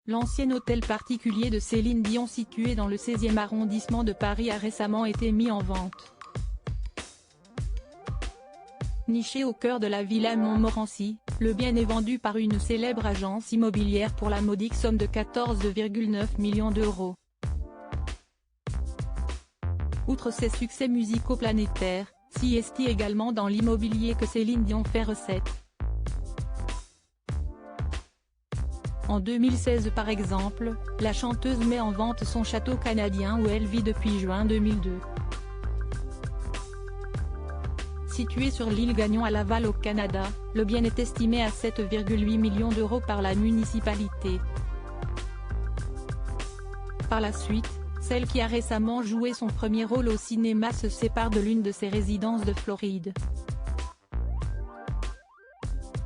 L'ancien hôtel particulier de Céline Dion situé dans le 16e arrondissement de Paris a récemment été mis en vente. Niché au cœur de la villa Montmorency, le bien est vendu par une célèbre agence immobilière pour la modique somme de 14,9 millions d'euros. Outre ses succès musicaux planétaires, CST également dans l'immobilier que Céline Dion fait recette. En 2016 par exemple, la chanteuse met en vente son château canadien où elle vit depuis juin 2002. Situé sur l'île Gagnon à Laval au Canada, le bien est estimé à 7,8 millions d'euros par la municipalité. Par la suite, celle qui a récemment joué son premier rôle au cinéma se sépare de l'une de ses résidences de Floride.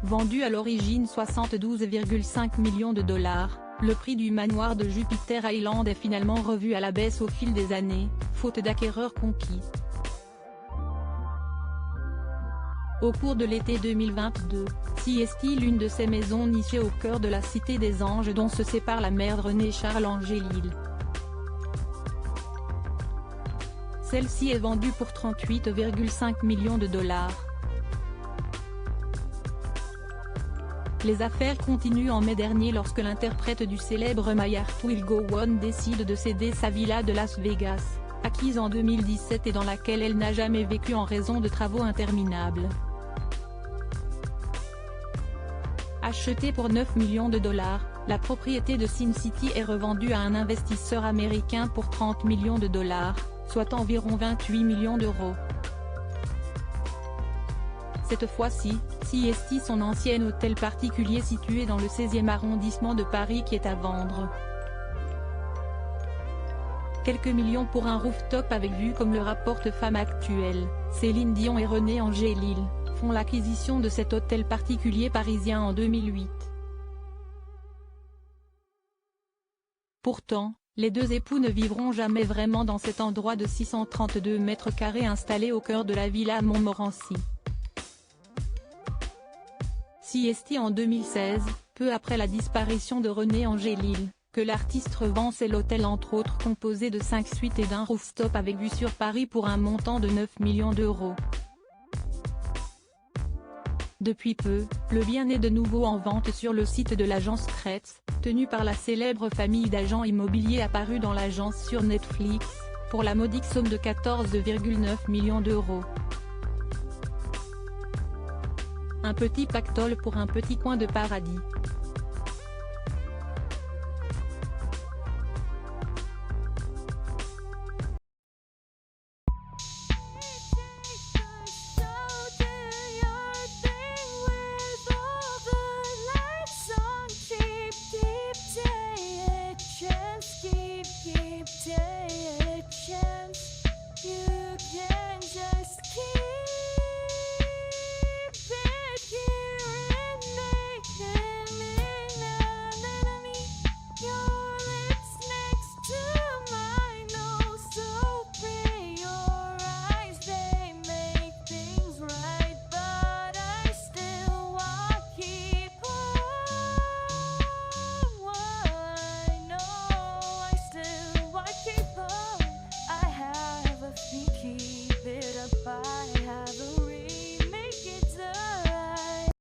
Vendu à l'origine 72,5 millions de dollars, le prix du manoir de Jupiter Island est finalement revu à la baisse au fil des années, faute d'acquéreurs conquis. Au cours de l'été 2022, CST l'une de ces maisons nichées au cœur de la Cité des Anges dont se sépare la mère de René Charles Angélil. Celle-ci est vendue pour 38,5 millions de dollars. Les affaires continuent en mai dernier lorsque l'interprète du célèbre My Heart Will Go On décide de céder sa villa de Las Vegas, acquise en 2017 et dans laquelle elle n'a jamais vécu en raison de travaux interminables. Achetée pour 9 millions de dollars, la propriété de Sin City est revendue à un investisseur américain pour 30 millions de dollars, soit environ 28 millions d'euros. Cette fois-ci, CST son ancien hôtel particulier situé dans le 16e arrondissement de Paris qui est à vendre. Quelques millions pour un rooftop avec vue comme le rapporte Femme Actuelle, Céline Dion et René Angélil font l'acquisition de cet hôtel particulier parisien en 2008. Pourtant, les deux époux ne vivront jamais vraiment dans cet endroit de 632 mètres carrés installé au cœur de la villa Montmorency. CST en 2016, peu après la disparition de René Angélil, que l'artiste revend c'est l'hôtel entre autres composé de 5 suites et d'un rooftop avec vue sur Paris pour un montant de 9 millions d'euros. Depuis peu, le bien est de nouveau en vente sur le site de l'agence Kretz, tenue par la célèbre famille d'agents immobiliers apparue dans l'agence sur Netflix, pour la modique somme de 14,9 millions d'euros. Un petit pactole pour un petit coin de paradis. Keep it apart.